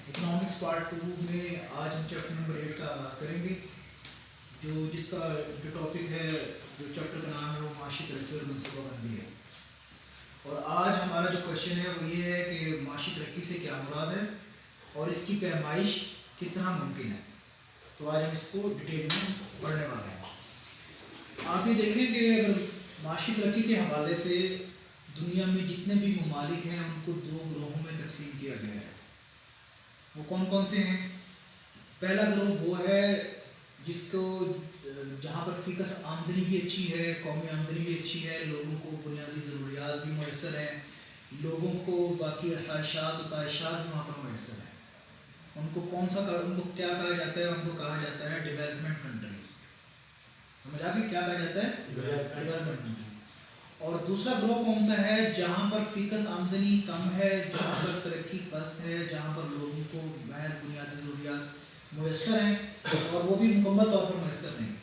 Economics part 2 میں آج ہم چیپٹر نمبر 8 کا آغاز کریں گے، جس کا جو ٹاپک ہے، جو چیپٹر کا نام ہے وہ معاشی ترقی اور منصوبہ بندی ہے۔ اور آج ہمارا جو کویشچن ہے وہ یہ ہے کہ معاشی ترقی سے کیا مراد ہے اور اس کی پیمائش کس طرح ممکن ہے۔ تو آج ہم اس کو ڈیٹیل میں پڑھنے والے ہیں۔ آپ یہ دیکھیں کہ اگر معاشی ترقی کے حوالے سے دنیا میں جتنے بھی ممالک ہیں ان کو 2 گروہوں میں تقسیم کیا گیا ہے۔ وہ کون کون سے ہیں؟ پہلا گروہ وہ ہے جس کو جہاں پر فیکس آمدنی بھی اچھی ہے، قومی آمدنی بھی اچھی ہے، لوگوں کو بنیادی ضروریات بھی میسر ہیں، لوگوں کو باقی آسائشات و تعیشات بھی وہاں پر میسر ہیں۔ ان کو کیا کہا جاتا ہے؟ ان کو کہا جاتا ہے ڈیولپمنٹ کنٹریز۔ سمجھ آ گئی کیا کہا جاتا ہے؟ Development countries. اور دوسرا گروہ کون سا ہے؟ جہاں پر فیکس آمدنی کم ہے، جہاں پر ترقی پست ہے، جہاں پر لوگوں کو محض بنیادی ضروریات میسر ہیں اور وہ بھی مکمل طور پر میسر نہیں،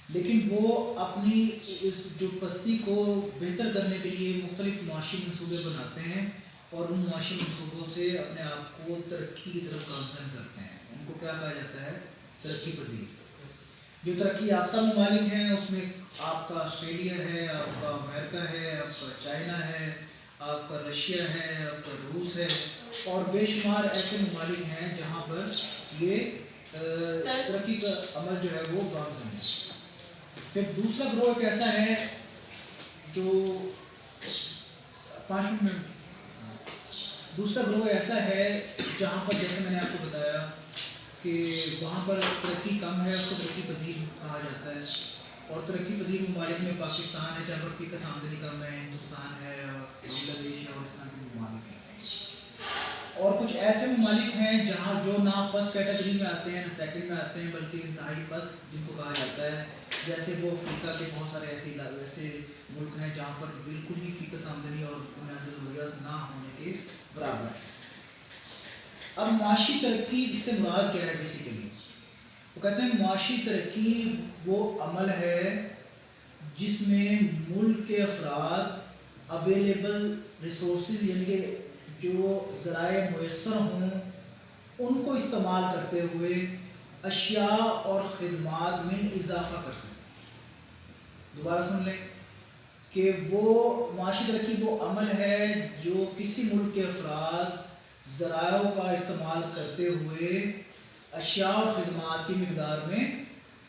لیکن وہ اپنی اس جو پستی کو بہتر کرنے کے لیے مختلف معاشی منصوبے بناتے ہیں اور ان معاشی منصوبوں سے اپنے آپ کو ترقی کی طرف گامزن کرتے ہیں۔ ان کو کیا کہا جاتا ہے؟ ترقی پذیر۔ جو ترقی یافتہ ممالک ہیں اس میں آپ کا آسٹریلیا ہے، آپ کا امریکہ ہے، آپ کا چائنا ہے، آپ کا رشیا ہے، آپ کا روس ہے، اور بے شمار ایسے ممالک ہیں جہاں پر یہ ترقی کا عمل جو ہے وہ گامزن ہے۔ پھر دوسرا گروہ ایک ایسا ہے جو 5 منٹ دوسرا گروہ ایسا ہے جہاں پر جیسے میں نے آپ کو بتایا کہ وہاں پر ترقی کم ہے، اس کو ترقی پذیر کہا جاتا ہے۔ اور ترقی پذیر ممالک میں پاکستان ہے جہاں پر فیکس آمدنی کم ہے، ہندوستان ہے، بنگلہ دیش ہے اور اس طرح کے ممالک ہیں۔ اور کچھ ایسے ممالک ہیں جہاں جو نہ فرسٹ کیٹیگری میں آتے ہیں نہ سیکنڈ میں آتے ہیں، بلکہ انتہائی پست جن کو کہا جاتا ہے، جیسے وہ افریقہ کے بہت سارے ایسے ملک ہیں جہاں پر بالکل ہی فیکس آمدنی اور بنیادی ضروریات نہ ہونے کے برابر ہے۔ اب معاشی ترقی اس سے مراد کیا ہے؟ بیسیکلی وہ کہتے ہیں معاشی ترقی وہ عمل ہے جس میں ملک کے افراد اویلیبل ریسورسز یعنی کہ جو ذرائع میسر ہوں ان کو استعمال کرتے ہوئے اشیاء اور خدمات میں اضافہ کر سکیں۔ دوبارہ سن لیں کہ وہ معاشی ترقی وہ عمل ہے جو کسی ملک کے افراد ذرائع کا استعمال کرتے ہوئے اشیاء اور خدمات کی مقدار میں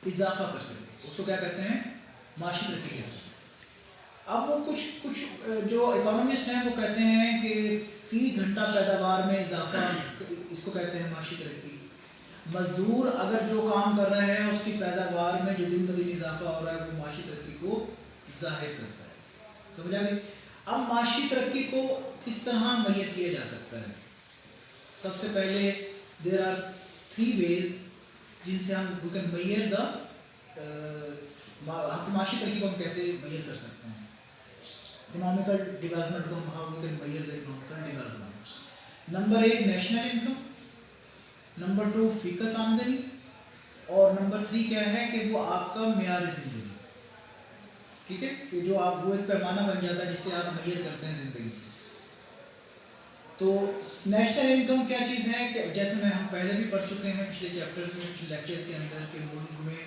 اضافہ کر سکیں۔ اس کو کیا کہتے ہیں؟ معاشی ترقی ہے۔ اب وہ کچھ جو اکانومسٹ ہیں وہ کہتے ہیں کہ فی گھنٹہ پیداوار میں اضافہ، اس کو کہتے ہیں معاشی ترقی۔ مزدور اگر جو کام کر رہا ہے اس کی پیداوار میں جو دن بدن اضافہ ہو رہا ہے وہ معاشی ترقی کو ظاہر کرتا ہے۔ سمجھا گئی؟ اب معاشی ترقی کو کس طرح میئر کیا جا سکتا ہے؟ سب سے پہلے دیر آر 3 ways جن سے ہم we can measure the معاشی ترقی کو ہم کیسے میئر کر سکتے ہیں۔ اکنامیکل ڈیولپمنٹ کو ہم how we can measure the economical development۔ نمبر 1 نیشنل انکم، نمبر 2 فیکس آمدنی، اور نمبر 3 کیا ہے کہ وہ آپ کا معیار زندگی۔ ٹھیک ہے کہ جو آپ وہ ایک پیمانہ بن جاتا ہے جس سے آپ میئر کرتے ہیں زندگی۔ تو نیشنل انکم کیا چیز ہے کہ جیسے ہم پہلے بھی پڑھ چکے ہیں پچھلے چیپٹرز میں، پچھلے لیکچرز کے اندر، کہ ملک میں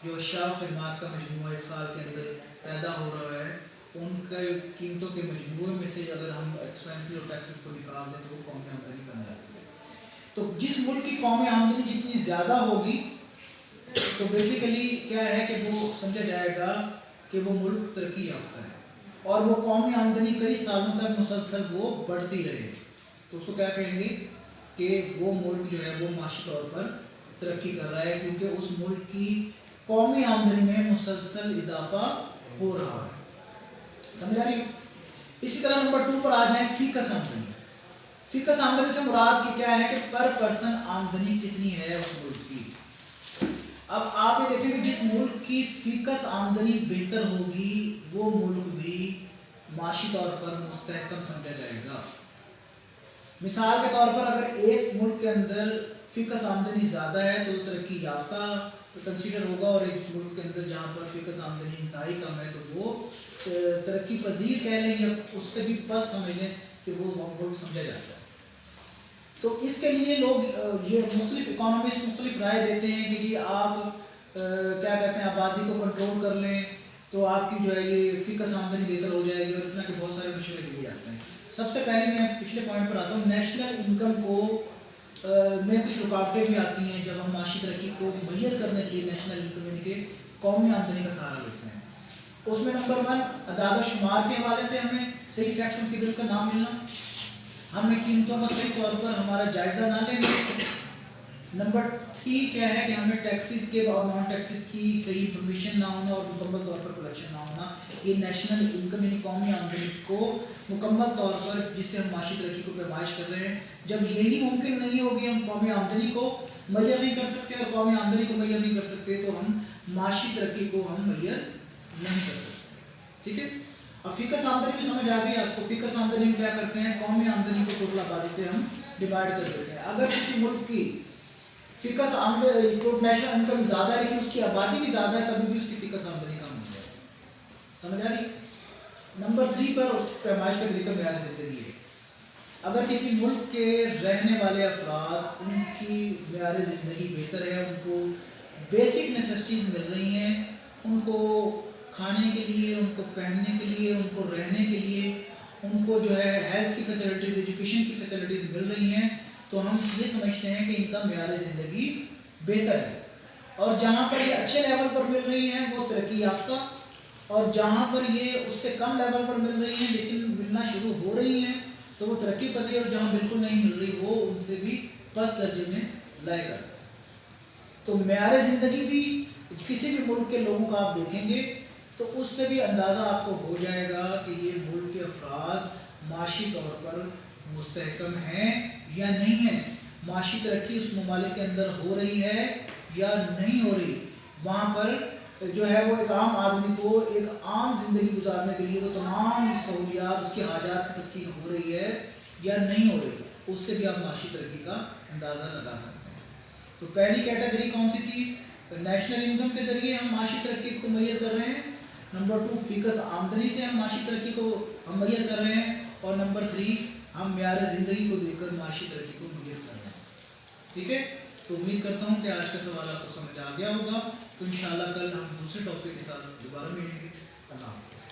جو اشیاء و خدمات کا مجموعہ ایک سال کے اندر پیدا ہو رہا ہے ان کے قیمتوں کے مجموعے میں سے اگر ہم ایکسپینسز اور ٹیکسز کو نکال دیں تو وہ قومی آمدنی بن جاتی ہے۔ تو جس ملک کی قومی آمدنی جتنی زیادہ ہوگی تو بیسیکلی کیا ہے کہ وہ سمجھا جائے گا کہ وہ ملک ترقی یافتہ ہے، اور وہ قومی آمدنی کئی سالوں تک مسلسل وہ بڑھتی رہے تو اس کو کیا کہیں گے کہ وہ ملک جو ہے وہ معاشی طور پر ترقی کر رہا ہے، کیونکہ اس ملک کی قومی آمدنی میں مسلسل اضافہ ہو رہا ہے۔ سمجھ آ رہی؟ اسی طرح نمبر 2 پر آ جائیں، فیکس آمدنی۔ فیکس آمدنی سے مراد کی کیا ہے کہ پر پرسن آمدنی کتنی ہے اس ملک کی۔ اب آپ یہ دیکھیں کہ جس ملک کی فیکس آمدنی بہتر ہوگی وہ ملک بھی معاشی طور پر مستحکم سمجھا جائے گا۔ مثال کے طور پر اگر ایک ملک کے اندر فیکس آمدنی زیادہ ہے تو وہ ترقی یافتہ کنسیڈر ہوگا، اور ایک ملک کے اندر جہاں پر فیکس آمدنی انتہائی کم ہے تو وہ ترقی پذیر کہہ لیں گے، اس سے بھی پس سمجھ لیں کہ وہ ملک سمجھا جاتا ہے۔ تو اس کے لیے لوگ یہ مختلف اکانومسٹ مختلف رائے دیتے ہیں کہ جی آپ کیا کہتے ہیں آبادی کو کنٹرول کر لیں تو آپ کی جو ہے یہ فی کس آمدنی بہتر ہو جائے گی، اور اتنا کہ بہت سارے مشورے دیے جاتے ہیں۔ سب سے پہلے میں پچھلے پوائنٹ پر آتا ہوں، نیشنل انکم کو میں کچھ رکاوٹیں بھی آتی ہیں جب ہم معاشی ترقی کو میئر کرنے کے لیے نیشنل انکم یعنی کہ قومی آمدنی کا سہارا لیتے ہیں۔ اس میں نمبر 1 اعداد و شمار کے حوالے سے ہمیں صحیح فیکٹس اینڈ فگرس کا نام ملنا، ہمیں قیمتوں کا صحیح طور پر ہمارا جائزہ نہ لینا۔ نمبر 3 کیا ہے کہ ہمیں ٹیکسز کے اور نان ٹیکسز کی صحیح انفارمیشن نہ ہونا اور مکمل طور پر کلیکشن نہ ہونا۔ یہ نیشنل انکم یعنی قومی آمدنی کو مکمل طور پر جس سے ہم معاشی ترقی کو پیمائش کر رہے ہیں، جب یہی ممکن نہیں ہوگی، ہم قومی آمدنی کو میئر نہیں کر سکتے اور قومی آمدنی کو میئر نہیں کر سکتے تو ہم معاشی ترقی کو ہم میئر نہیں کر سکتے۔ ٹھیک ہے، اب فی کس آمدنی میں سمجھ آ گئی آپ کو؟ فی کس آمدنی میں کیا کرتے ہیں، قومی آمدنی کو ٹوٹل آبادی سے ہم ڈیوائڈ کر دیتے ہیں۔ اگر کسی ملک کی فی کس آمدنی نیشنل انکم زیادہ ہے لیکن اس کی آبادی بھی زیادہ ہے، تبھی بھی اس کی فی کس آمدنی کم ہو جائے گی۔ سمجھ آ رہی؟ نمبر 3 پر اس پیمائش کا طریقہ معیار زندگی ہے۔ اگر کسی ملک کے رہنے والے افراد ان کی معیار زندگی بہتر ہے، ان کو بیسک نیسیسٹیز مل رہی ہیں، ان کو کھانے کے لیے، ان کو پہننے کے لیے، ان کو رہنے کے لیے، ان کو جو ہے ہیلتھ کی فیسلٹیز، ایجوکیشن کی فیسلٹیز مل رہی ہیں، تو ہم یہ سمجھتے ہیں کہ ان کا معیار زندگی بہتر ہے۔ اور جہاں پر یہ اچھے لیول پر مل رہی ہیں وہ ترقی یافتہ، اور جہاں پر یہ اس سے کم لیول پر مل رہی ہیں لیکن ملنا شروع ہو رہی ہیں تو وہ ترقی پذیر، اور جہاں بالکل نہیں مل رہی وہ ان سے بھی پس درجے میں لائے کرتا ہے۔ تو معیار زندگی بھی کسی بھی ملک کے لوگوں کا آپ دیکھیں گے تو اس سے بھی اندازہ آپ کو ہو جائے گا کہ یہ ملک کے افراد معاشی طور پر مستحکم ہیں یا نہیں ہیں، معاشی ترقی اس ممالک کے اندر ہو رہی ہے یا نہیں ہو رہی، وہاں پر جو ہے وہ ایک عام آدمی کو ایک عام زندگی گزارنے کے لیے وہ تمام سہولیات، اس کے حاجات کی تسکین ہو رہی ہے یا نہیں ہو رہی، اس سے بھی آپ معاشی ترقی کا اندازہ لگا سکتے ہیں۔ تو پہلی کیٹیگری کون سی تھی؟ نیشنل انکم کے ذریعے ہم معاشی ترقی کو میئر کر رہے ہیں۔ نمبر 2 فی کس آمدنی سے ہم معاشی ترقی کو ہم میئر کر رہے ہیں، اور نمبر 3 ہم معیار زندگی کو دیکھ کر معاشی ترقی کو میئر کر رہے ہیں۔ ٹھیک ہے، تو امید کرتا ہوں کہ آج کا سوال آپ کو سمجھ آ گیا ہوگا، تو انشاءاللہ کل ہم دوسرے ٹاپک کے ساتھ دوبارہ ملیں گے۔ اللہ حافظ۔